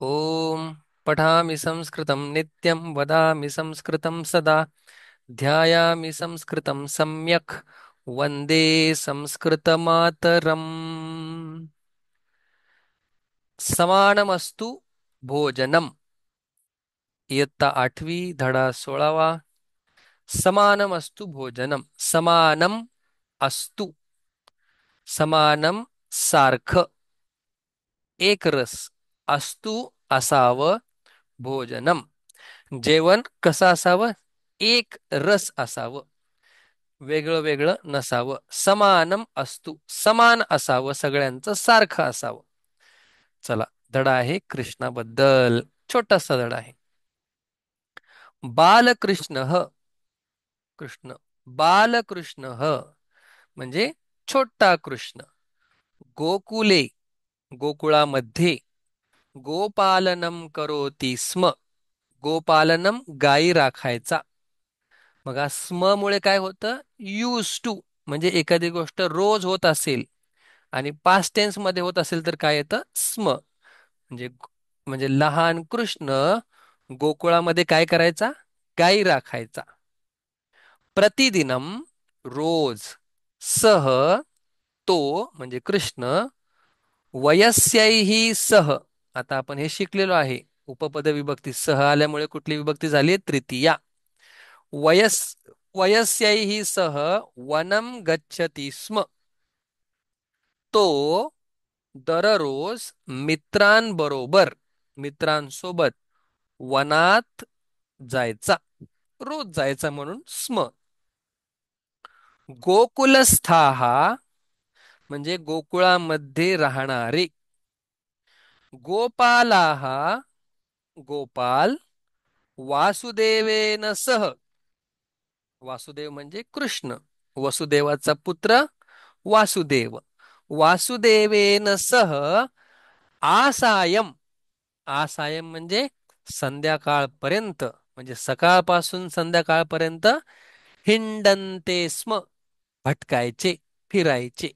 ॐ पठामि संस्कृतं नित्यं वदामि संस्कृतं सदा ध्यायामि संस्कृतं सम्यक् वन्दे संस्कृतमातरम्। समानमस्तु भोजनम्। इयत्ता 8वी धडा 16वा। समानमस्तु भोजनम समानम अस्तु समानम सारखं एक रस अस्तु असावं भोजनम जेवण कसं असावं एक रस असावं वेगळं वेगळं नसावं समानम अस्तु समान असावं सगळ्यांचं सारखं असावं. चला धडा आहे कृष्णाबद्दल छोटासा धडा आहे. बालकृष्ण कृष्ण बालकृष्ण म्हणजे छोटा कृष्ण गोकुले गोकुळामध्ये गोपालनम करोती स्म गोपालनम गायी राखायचा. बघा स्म मुळे काय होतं यूज टू म्हणजे एखादी गोष्ट रोज होत असेल आणि पास्ट टेन्स मध्ये होत असेल तर काय येतं स्म म्हणजे म्हणजे लहान कृष्ण गोकुळामध्ये काय करायचा गायी राखायचा. प्रतिदिनम रोज सह तो म्हणजे कृष्ण वयस्यैहि सह आता आपण हे शिकलेलो आहे. उपपद विभक्ती सह आल्यामुळे कुठली विभक्ती झाली तृतीया. वयस वयस्यैहि सह वनम गच्छति स्म तो दररोज मित्रांसोबत वनात जायचा रोज जायचा म्हणून स्म. गोकुलस्थाः म्हणजे गोकुळामध्ये राहणारे गोपालाः गोपाल वासुदेवेन सह वासुदेव म्हणजे कृष्ण वसुदेवाचा पुत्र वासुदेव वासुदेवेन सह आसायम आसायम म्हणजे संध्याकाळपर्यंत म्हणजे सकाळपासून संध्याकाळपर्यंत हिंडन्ते स्म भटकायचे फिरायचे.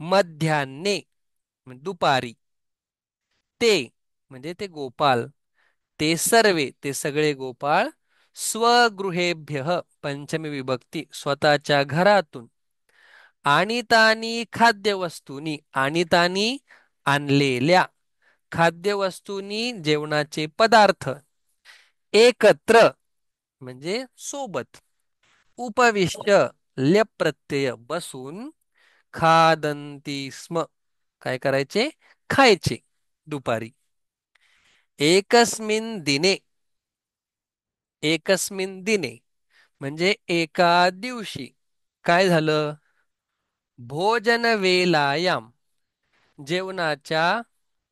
मध्यान्हे म्हणजे दुपारी ते म्हणजे ते गोपाल ते सगळे गोपाळ स्वगृहेभ्य पंचमी विभक्ती स्वतःच्या घरातून आणितानी खाद्यवस्तूनी आणितानी आणलेल्या खाद्यवस्तूनी जेवणाचे पदार्थ एकत्र म्हणजे सोबत उपविष्ट ल्यप प्रत्यय बसून खादंती स्म काय करायचे खायचे दुपारी. एकस्मिन दिने एकस्मिन दिने म्हणजे एका दिवशी काय झालं भोजन वेलायाम जेवणाच्या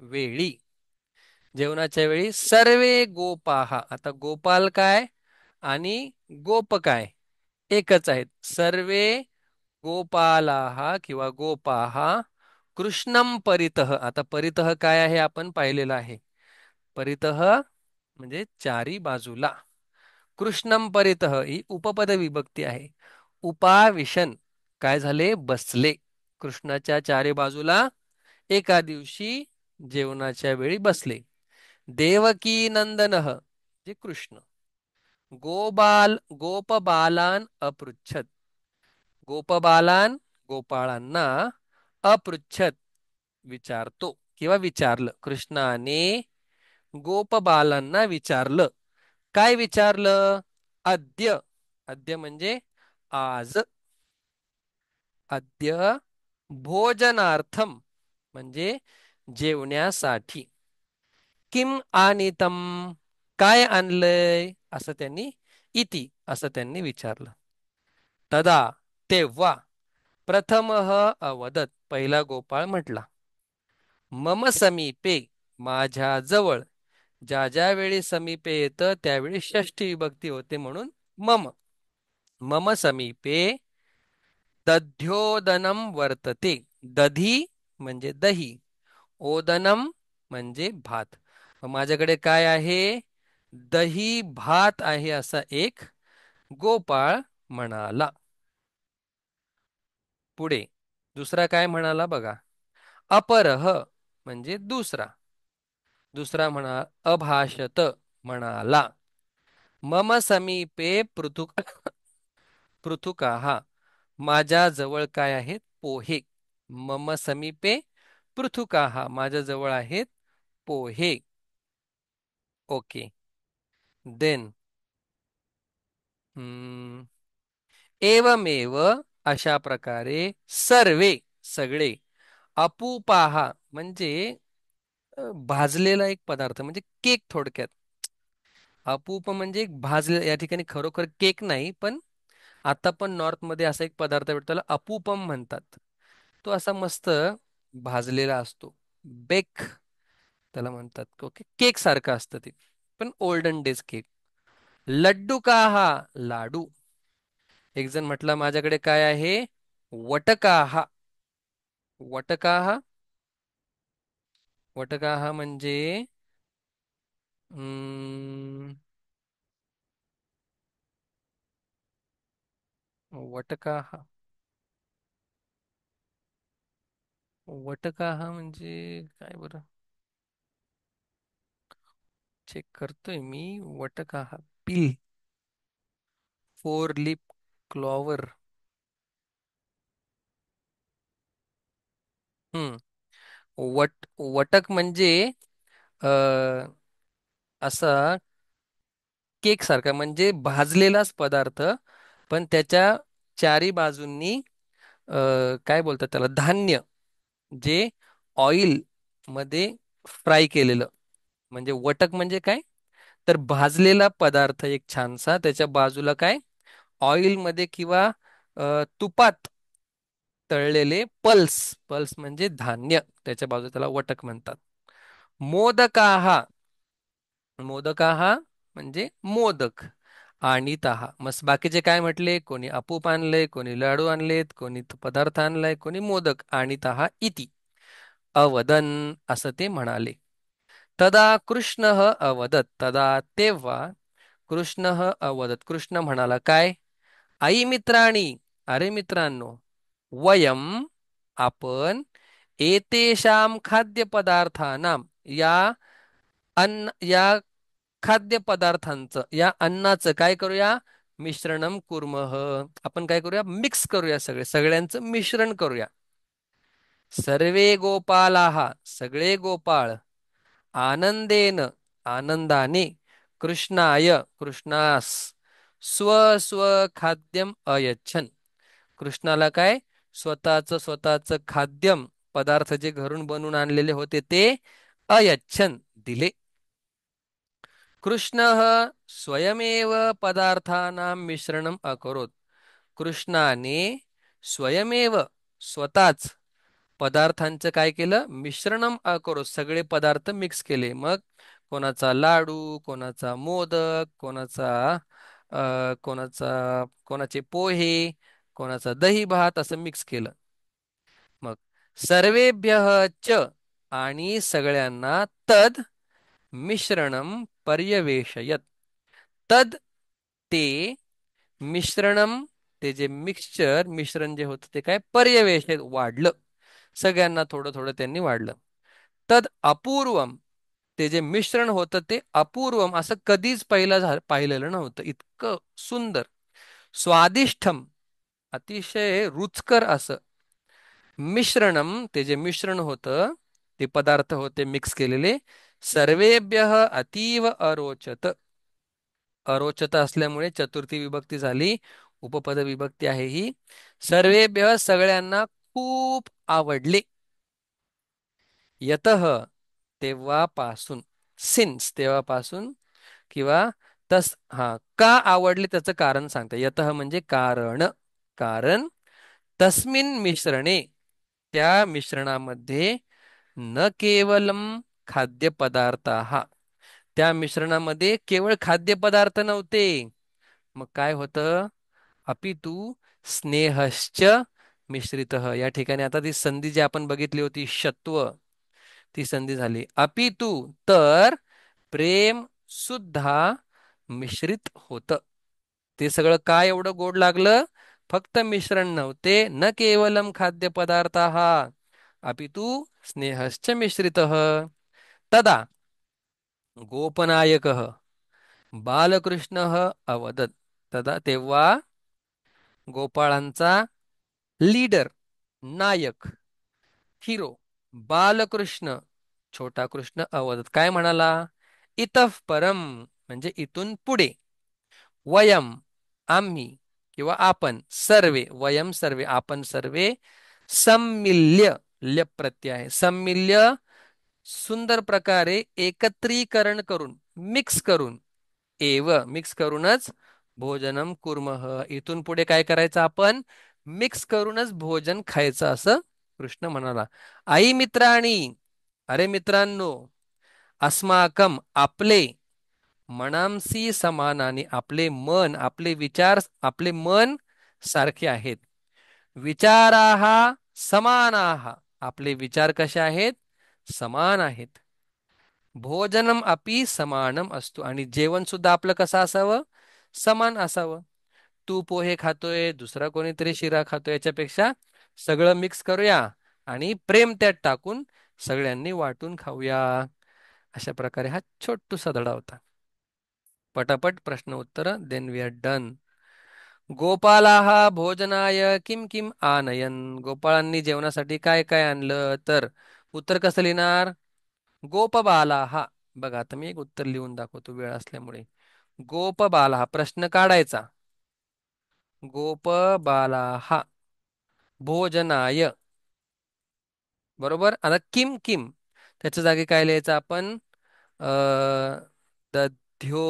वेळी जेवणाच्या वेळी सर्वे गोपाहा आता गोपाल काय आणि गोप काय एकच आहेत. सर्वे गोपालाहा किंवा गोपाहा कृष्णम परितः आता परितः काय आहे आपण पाहिलेलं आहे. परितः म्हणजे चारी बाजूला कृष्णम परितः ही उपपद विभक्ती आहे. उपाविशन काय झाले बसले कृष्णाच्या चारी बाजूला एका दिवशी जेवणाच्या वेळी बसले. देवकी नंदन जे कृष्ण गोपबालान अपृच्छत गोपबालान गोपाळांना अपृच्छत विचारतो किंवा विचारलं कृष्णाने गोपबालांना विचारलं. काय विचारलं अद्य अद्य म्हणजे आज अद्य भोजनार्थम म्हणजे जेवण्यासाठी किम आनितम काय आणलंय असं त्यांनी इति असं त्यांनी विचारलं. तदा तेव्हा प्रथमः अवदत पहिला गोपाळ म्हटला मम समीपे माझ्या जवळ ज्या ज्या वेळी समीपे येतं त्यावेळी षष्ठी विभक्ती होते म्हणून मम मम समीपे दध्योदनम वर्तते दधी म्हणजे दही ओदनम म्हणजे भात. माझ्याकडे काय आहे दही भात आहे असा एक गोपाळ म्हणाला. पुढे दुसरा काय म्हणाला बघा अपरह म्हणजे दुसरा दुसरा म्हणा अभाषत, म्हणाला. मम समीपे पृथुकाः, माझ्या जवळ काय आहेत? पोहे. मम समीपे पृथुकाः, माझ्या जवळ आहेत पोहे. ओके. देन एवमेव, अशा प्रकारे, सर्वे, सगळे, अपूपाः म्हणजे भाजलेला एक पदार्थ म्हणजे केक थोडक्यात. अपूप म्हणजे एक भाजले, या ठिकाणी खरोखर केक नाही, पण आता पण नॉर्थ मध्ये असा एक पदार्थ भेटतो त्याला अपूपम म्हणतात. तो असा मस्त भाजलेला असतो. बेक त्याला म्हणतात. ओके, केक सारखं असतं ते, पण ओल्डन डेज केक. लड्डू का हा, लाडू. एक जण म्हटला माझ्याकडे काय आहे? वटका हा. वटका हा, वटका हा म्हणजे हम्म, वटका हा, वटका हा म्हणजे काय बरं? चेक करतोय मी. वटका हा, पिल, फोर लिप क्लॉवर. हम्म. वटक म्हणजे अ, असा केक सारखा म्हणजे भाजलेलाच पदार्थ, पण त्याच्या चारी बाजूंनी काय बोलतात त्याला, धान्य, जे ऑइल मध्ये फ्राय केलेलं. म्हणजे वटक म्हणजे काय, तर भाजलेला पदार्थ एक छानसा, त्याच्या बाजूला काय, ऑइल मध्ये किंवा तुपात तळलेले पल्स. पल्स म्हणजे धान्य, त्याच्या बाजूला त्याला वटक म्हणतात. मोदकाहा, मोदकाहा म्हणजे मोदक. आणि तहा, मग बाकीचे काय म्हटले? कोणी अपूप आणले, कोणी लाडू आणलेत, कोणी पदार्थ आणलाय, कोणी मोदक. आणि तहा इति अवदन, असं ते म्हणाले. तदा कृष्ण अवदत, तदा तेव्हा, कृष्ण अवदत, कृष्ण म्हणाला काय? आई मित्राणी, अरे मित्रांनो, वयम, आपण, एतेषां खाद्यपदार्थानां, या या खाद्यपदार्थांचं, या अन्नाचं काय करूया? मिश्रणम कुर्मः, आपण काय करूया? मिक्स करूया, सगळ्यांचं मिश्रण करूया. सर्वे गोपालाः, सगळे गोपाळ, आनंदेन, आनंदाने, कृष्णाय, कृष्णास, स्व स्व खाद्यम अयच्छन्, कृष्णाला काय, स्वतःच खाद्यम, पदार्थ जे घरून बनवून आणलेले होते ते, अयच्छन्, दिले. कृष्ण स्वयमेव पदार्थानां मिश्रणम अकरोत, कृष्णाने स्वयमेव, स्वतःच, पदार्थांचं काय केलं? मिश्रणम अकरोत, सगळे पदार्थ मिक्स केले. मग कोणाचा लाडू, कोणाचा मोदक, कोणाचे पोहे, कोणाचा दही भात, असं मिक्स केलं. मग सर्वेभ्य च, आणि सगळ्यांना, तद मिश्रणम पर्यवेशयत, तद ते, मिश्रणम ते जे मिक्सचर, मिश्रण जे होतं ते काय, पर्यवेक्षित वाढलं, सगळ्यांना थोडं थोडं त्यांनी वाढलं. तद अपूर्वम, ते जे मिश्रण होतं ते अपूर्वम, असं कधीच पाहिलेलं नव्हतं, इतकं सुंदर. स्वादिष्टम, अतिशय रुचकर असं. मिश्रणम, ते जे मिश्रण होतं, ते पदार्थ होते मिक्स केलेले, सर्वेभ्य अतीव अरोचत, अरोचत असल्यामुळे चतुर्थी विभक्ती झाली, उपपद विभक्ती आहे ही. सर्वेभ्य, सगळ्यांना खूप आवडले. यतः, तेव्हापासून, सिन्स, तेव्हापासून, किंवा हा, का आवडले त्याचं कारण सांगतं. यतः म्हणजे कारण, कारण, तस्मिन मिश्रणे, त्या मिश्रणामध्ये, न केवलम खाद्यपदार्थ, त्या मिश्रणामध्ये केवळ खाद्यपदार्थ नव्हते. मग काय होतं? अपितु स्नेहश्च मिश्रित, या ठिकाणी आता ती संधी जी आपण बघितली होती, षत्व, ती संधी झाली. अपितु, तर, प्रेम सुद्धा मिश्रित होतं. ते सगळं काय एवढं गोड लागलं? फक्त मिश्रण नव्हते, न केवलम खाद्यपदार्थ, अपितु स्नेहश्च मिश्रित. तदा, गोपनायकः बालकृष्णः अवदत्. तेव्हा गोपाळांचा लीडर, नायक, हिरो बालकृष्ण, छोटा कृष्ण अवदत काय म्हणाला? इतः परम म्हणजे इथून पुढे, वयम आम्ही किंवा आपण सर्वे, वयम सर्वे आपण सर्वे, सम्मिल्य, ल्य प्रत्यय आहे, सम्मिल्य सुंदर प्रकारे एकत्रीकरण करून, मिक्स करून, मिक्स करूनच भोजनम कुर्मः, इथून पुढे काय करायचं आपण? मिक्स करूनच भोजन खायचं असं कृष्ण म्हणाला. आई मित्रांनी, अरे मित्रांनो, अस्माकम आपले, मनांसी समानाने आपले मन, आपले विचार, आपले मन सारखे आहेत. विचाराहा समानाहा आपले विचार कसे आहेत? समान आहेत. भोजनम अपि समानम असतो आणि जेवण सुद्धा आपलं कसं असावं? समान असावं. तू पोहे खातोय, दुसरा कोणीतरी शिरा खातोय, याच्यापेक्षा सगळं मिक्स करूया आणि प्रेम त्यात टाकून सगळ्यांनी वाटून खाऊया. अशा प्रकारे हा छोटूसा धडा होता. पटापट प्रश्न उत्तर, देन वी आर डन. गोपालाहा भोजनाय किम किम आनयन, गोपाळांनी जेवणासाठी काय काय आणलं? तर उत्तर कसं लिहिणार? गोपबालाहा, बघा आता मी एक उत्तर लिहून दाखवतो वेळ असल्यामुळे. गोपबालाहा प्रश्न काढायचा. गोपबालाहा भोजनाय, बरोबर. आता किम किम त्याच्या जागी काय लिहायचं आपण? अ दध्यो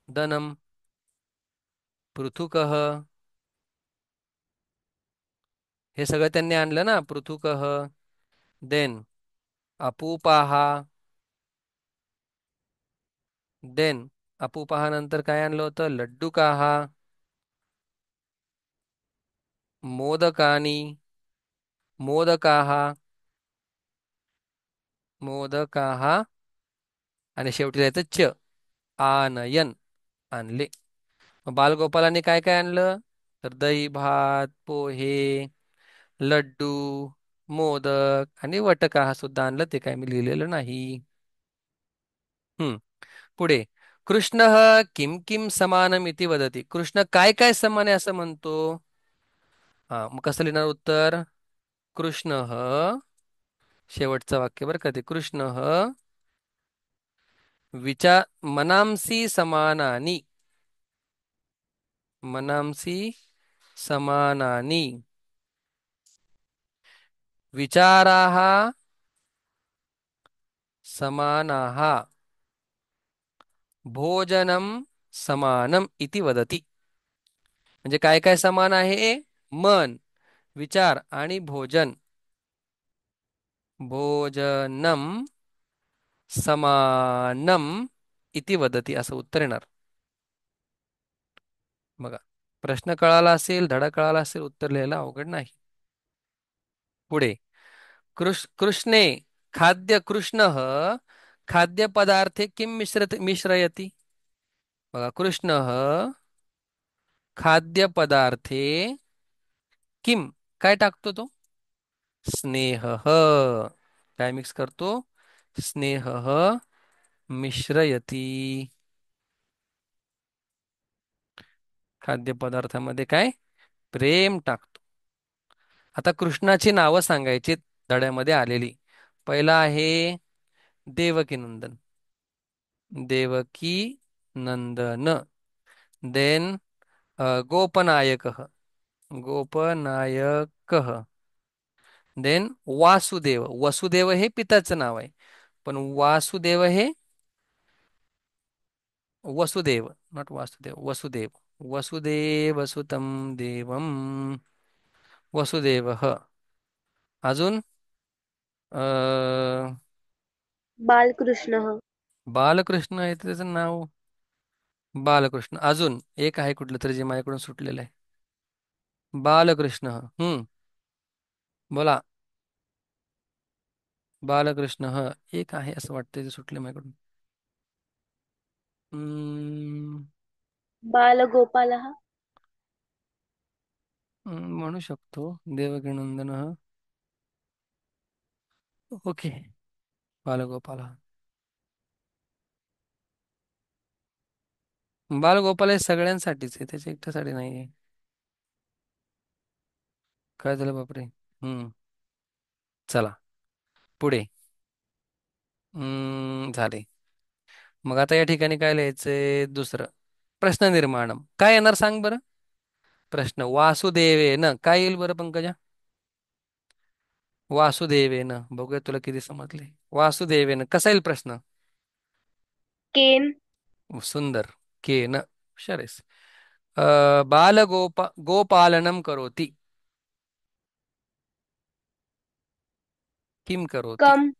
दनम पृथुकः, हे सगळं त्यांनी आणलं ना, पृथुकः. देन अपूपाहा, देन अपूपाहा नंतर काय आणलं होतं? लड्डुकाहा, मोदकानी, मोदकाहा, मोदकाहा, आणि शेवटी जायचं आनयन, आणले. मग बालगोपालांनी काय काय आणलं? तर दही भात, पोहे, लड्डू, मोदक आणि वटका हा सुद्धा आणलं, ते काय मी लिहिलेलं नाही. हम्म पुढे, कृष्ण किम किम समानमिती वदती, कृष्ण काय काय समान आहे असं म्हणतो? हा, मग कसं लिहिणार उत्तर? कृष्ण शेवटचं वाक्य बरं का ते, कृष्ण विचार मनांसी समानानी, मनांसी समानानी विचाराः समानाः भोजनं समानम इति वदति, म्हणजे काय काय समान आहे? मन, विचार आणि भोजन. भोजनम समानम इति वदति असं उत्तर येणार. बघा, प्रश्न कळाला असेल, धडा कळाला असेल, उत्तर लिहायला अवघड नाही. पुढे, कृष्णे खाद्य कृष्ण खाद्यपदार्थे किम मिश्रयति, बघा, कृष्ण खाद्यपदार्थे किम काय टाकतो तो? स्नेह, काय मिक्स करतो? स्नेह मिश्रयती, खाद्यपदार्थामध्ये काय? प्रेम टाकतो. आता कृष्णाची नावं सांगायची धड्यामध्ये आलेली. पहिला आहे देवकी नंदन, देवकी नंदन. देन गोपनायक, गोपनायक. देन वासुदेव, वसुदेव हे पिताचं नाव आहे, पण वासुदेव हे वसुदेव, नॉट वासुदेव, वसुदेव, वसुदेव सुतम देवम, वसुदेव. अजून बालकृष्ण बालकृष्ण आहे त्याचं नाव, बालकृष्ण. अजून एक आहे कुठलं तरी जे माझ्याकडून सुटलेलं आहे, बालकृष्ण. बोला, बालकृष्ण एक आहे असं वाटतंय, ते सुटले माझ्याकडून. हम्म, बालगोपाल म्हणू शकतो देवकीनंदन. ओके, बालगोपाल. बालगोपाल हे सगळ्यांसाठीच आहे, त्याच्या एकट्यासाठी नाहीये. काय झालं बापरे. चला पुढे. झाले. मग आता या ठिकाणी काय लिहायचंय दुसरं. प्रश्न निर्माणम काय येणार सांग बरं. प्रश्न वासुदेवेन काय येईल बरं पंकजा. वासुदेवेन बघूया तुला किती समजले. वासुदेवेन कसा येईल प्रश्न. केन. सुंदर. के न हुशार आहेस. गोपालनम करोति. किम करोति. कम.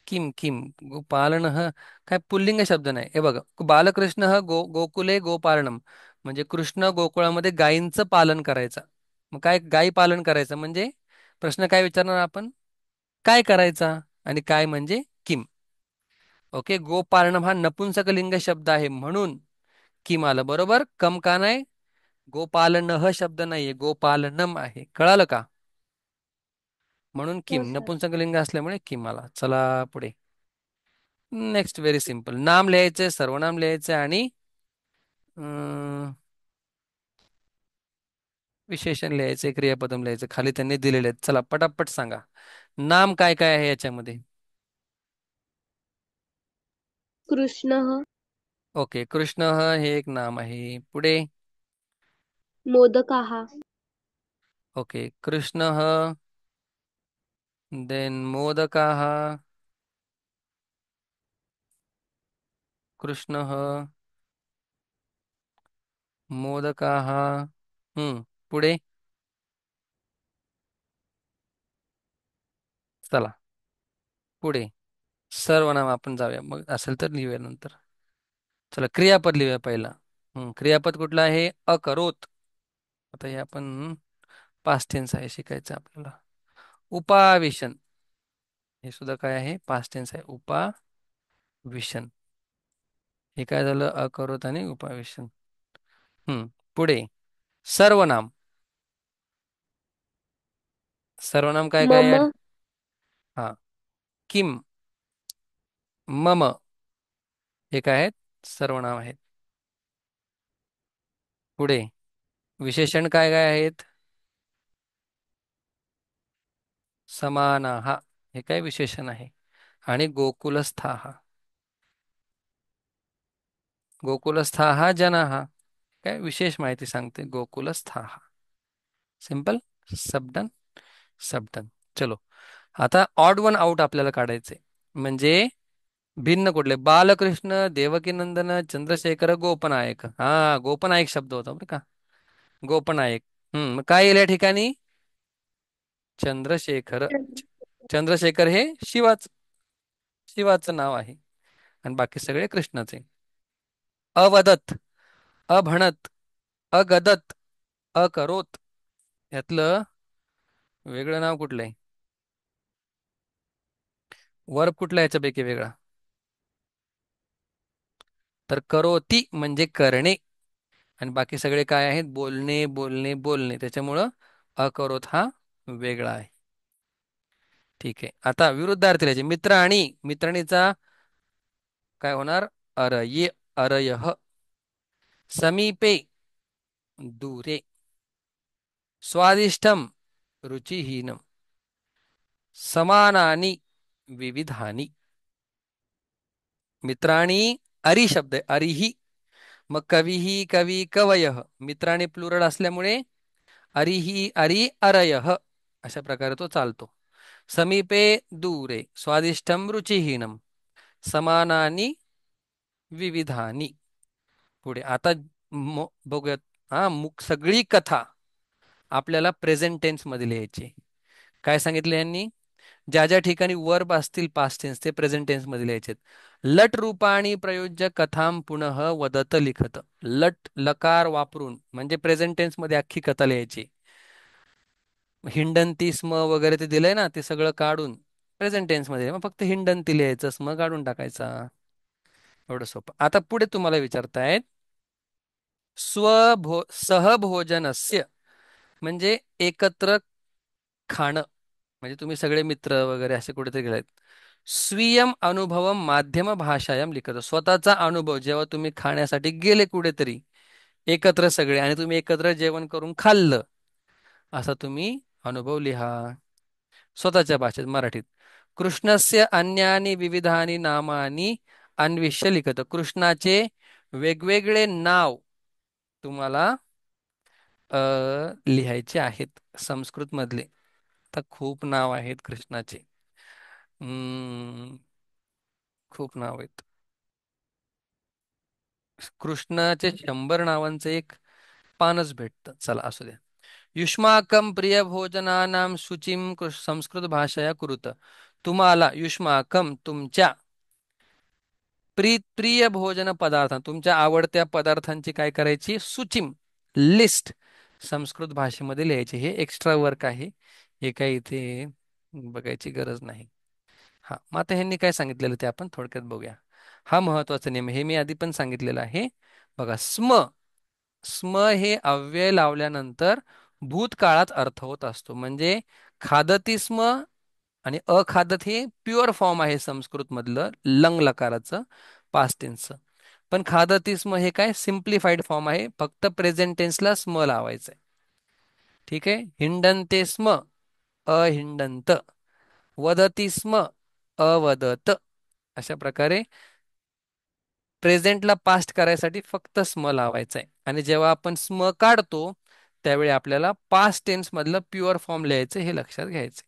किम गोपालन ह काय पुल्लिंग शब्द नाही हे बघ. बालकृष्ण ह गोकुले गोपालनम म्हणजे कृष्ण गोकुळामध्ये गायींचं पालन करायचं. मग काय गायी पालन करायचं म्हणजे प्रश्न काय विचारणार आपण. काय करायचा आणि काय म्हणजे किम. ओके गोपालनम हा नपुंसकलिंग शब्द आहे म्हणून किम आलं बरोबर. कम का नाही. गोपालन ह शब्द नाहीये गोपालनम आहे कळालं का. म्हणून हो किम सर. नपुंसकलिंग असल्यामुळे किम आला. चला पुढे. Next very simple. नाम लिहायचे सर्वनाम लिहायचे आणि अं, विशेषण लिहायचे क्रियापदम लिहायचे खाली त्यांनी दिलेले आहेत. चला पटापट सांगा. नाम काय काय आहे याच्यामध्ये. कृष्ण. ओके कृष्ण हे एक नाम आहे. पुढे. मोदकाः. ओके कृष्ण देन मोदकाः. कृष्ण मोदकाः. पुढे. चला पुढे. सर्वनाम आपण जाऊया मग असेल तर लिहूया नंतर. चला क्रियापद लिहूया पहिला. क्रियापद कुठलं आहे अकरोत. आता हे आपण पास्ट टेन्स आहे शिकायचं आपल्याला. उपाविशन हे सुद्धा काय आहे पास्ट टेन्स आहे उपाविशन. हे काय झालं अकरोत आणि उपाविशन. पुढे सर्वनाम. सर्वनाम काय काय मम. यार. हा किम मम हे काय आहेत सर्वनाम आहेत. पुढे विशेषण काय काय आहेत. समानाहा हे काय विशेषण आहे. आणि गोकुलस्थाः. गोकुलस्थाः जनाः काय विशेष माहिती सांगते गोकुलस्थाः. सिंपल. सबडन सबडन. चलो आता ऑड वन आउट आपल्याला काढायचे म्हणजे भिन्न कुठले बालकृष्ण देवकीनंदन चंद्रशेखर गोपनायक. हा गोपनायक शब्द होता बरं का. गोपनायक. मग काय येईल या ठिकाणी चंद्रशेखर. चंद्रशेखर हे शिवाचं नाव आहे आणि बाकी सगळे कृष्णाचे. अवदत अभणत अगदत अकरोत यातलं वेगळं नाव कुठलं आहे. वर्ब कुठला याच्यापैकी वेगळा. तर करोती म्हणजे करणे आणि बाकी सगळे काय आहेत बोलणे बोलणे बोलणे त्याच्यामुळं अकरोत हा वेगळा आहे. ठीक आहे आता विरुद्धार्थी लिहायचे मित्र आणि मित्रणीचा काय होणार अरये अरयः. समीपे दूरे. स्वादिष्टम रुचिहीनम. समानानि विविधानि. मित्राणी अरी शब्द आहे अरिही. मग कवीही कवी कवयः मित्राणी प्लुरल असल्यामुळे अरिही अरी अरयः अशा प्रकारे तो चालतो. समीपे दूरे स्वादिष्टम रुचिहीनम समानानि विविधानि. पुढे आता बघूयात. सगळी कथा आपल्याला प्रेझेंट टेन्स मध्ये लिहायची. काय सांगितले यांनी ज्या ज्या ठिकाणी वर्ब असतील पास्ट टेन्स ते प्रेझेंट टेन्स मध्ये लिहायचे. लट रूपाणी प्रयोज्य कथाम पुनः वदत लिखत. लट लकार वापरून म्हणजे प्रेझेंट टेन्स मध्ये अख्खी कथा लिहायची. हिंडंती स्म वगैरे ते दिलंय ना ते सगळं काढून प्रेझेंट टेन्स मध्ये मग फक्त हिंडंती लिहायचं स्म काढून टाकायचा. एवढं सोपं. आता पुढे तुम्हाला विचारतायत सहभोजनस्य म्हणजे एकत्र खाणं म्हणजे तुम्ही सगळे मित्र वगैरे असे कुठेतरी गेलेत. स्वीयम अनुभवम माध्यम भाषायाम लिखत. स्वतःचा अनुभव जेव्हा तुम्ही खाण्यासाठी गेले कुठेतरी एकत्र सगळे आणि तुम्ही एकत्र जेवण करून खाल्लं असा तुम्ही अनुभव लिहा स्वतःच्या भाषेत मराठीत. कृष्णस्य अन्यानी विविधानी नामानी अन्विष्य लिखत. कृष्णाचे वेगवेगळे नाव तुम्हाला लिहायचे आहेत संस्कृत मधले. तर खूप नाव आहेत कृष्णाचे. हम्म, खूप नाव आहेत. कृष्णाचे 100 नावांचं एक पानच भेटतं. चला असू द्या. युष्माकं प्रिय भोजनानां शुचिम संस्कृत भाषया कुरुत. तुम्हाला युष्माकम तुमच्या प्रिय भोजन पदार्थ तुमच्या आवडत्या पदार्थांची काय करायची सूचिम लिस्ट संस्कृत भाषेमध्ये लिहायची. हे एक्स्ट्रा वर्क आहे. हे काही इथे बघायची गरज नाही. हा मग आता ह्यांनी काय सांगितलेलं ते आपण थोडक्यात बघूया. हा महत्वाचा नियम हे मी आधी पण सांगितलेलं आहे. बघा स्म स्म हे अव्यय लावल्यानंतर भूतकाळात अर्थ होत असतो. म्हणजे खादती स्म आणि अखादत हे प्युअर फॉर्म आहे संस्कृत मधलं लंग लकाराचं पास्ट टेन्सचं. पण खादती स्म हे काय सिम्प्लिफाईड फॉर्म आहे. फक्त प्रेझेंट टेन्सला स्म लावायचंय. ठीक आहे. हिंडन्ते स्म अहिंडंत. वदती स्म अवदत. अशा प्रकारे प्रेझेंटला पास्ट करायसाठी फक्त स्म लावायचा आहे आणि जेव्हा आपण स्म काढतो त्यावेळी आपल्याला पास्ट टेन्स मधलं प्युअर फॉर्म लिहायचं हे लक्षात घ्यायचं.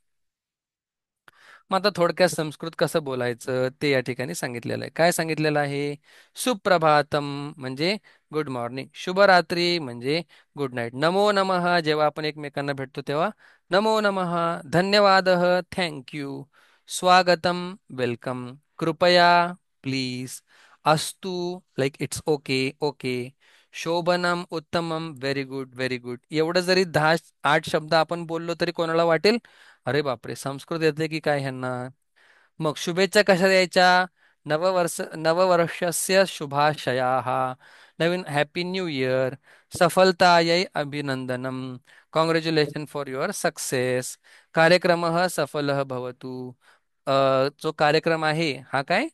मग आता थोडक्यात संस्कृत कसं बोलायचं ते या ठिकाणी सांगितलेलं आहे. काय सांगितलेलं आहे? सुप्रभातम म्हणजे गुड मॉर्निंग, शुभरात्री म्हणजे गुड नाईट, नमो नमः जेव्हा आपण एकमेकांना भेटतो तेव्हा नमो नमः, धन्यवाद थँक यू, स्वागतम वेलकम, कृपया प्लीज, अस्तु लाईक इट्स ओके ओके, शोभनम उत्तमम व्हेरी गुड एवढं जरी 10-8 शब्द आपण बोललो तरी कोणाला वाटेल अरे बापरे संस्कृत येते की काय ह्यांना. मग शुभेच्छा कशा द्यायच्या? नववर्षस्य शुभाशयाः, नवीन हॅपी न्यू इयर, सफलतायै अभिनंदनम, कॉंग्रॅच्युलेशन फॉर युअर सक्सेस, कार्यक्रमः सफलः भवतु. जो कार्यक्रम आहे हा काय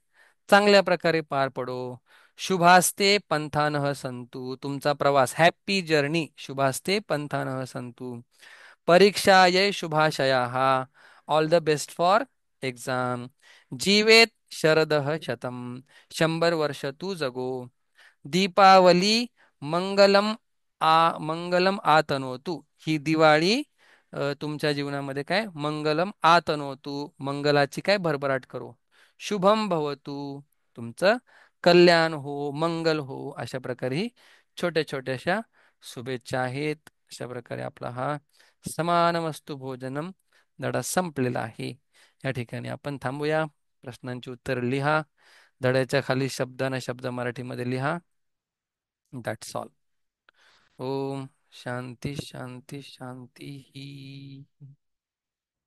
चांगल्या प्रकारे पार पडो. शुभास्ते पंथानः संतु, तुमचा प्रवास हॅपी जर्नी, शुभास्ते पंथानः संतु. परीक्षायै शुभाशयाः, all the best for exam. जीवेत शरदः शतम, 100 वर्ष तू जगो. दीपावली मंगलम मंगलम आतनोतु, ही दिवाळी तुमच्या जीवनामध्ये काय मंगलम आतनोतु, मंगलाची काय भरभराट करो. शुभम भवतु, तुमचं कल्याण हो मंगल हो. अशा प्रकारे ही छोट्या छोट्याशा शुभेच्छा आहेत. अशा प्रकारे आपला हा समान वस्तू भोजनम धडा संपलेला आहे. या ठिकाणी आपण थांबूया. प्रश्नांची उत्तर लिहा. धड्याच्या खाली शब्दाने शब्द मराठीमध्ये लिहा. That's all. ओम शांती शांती शांती ही.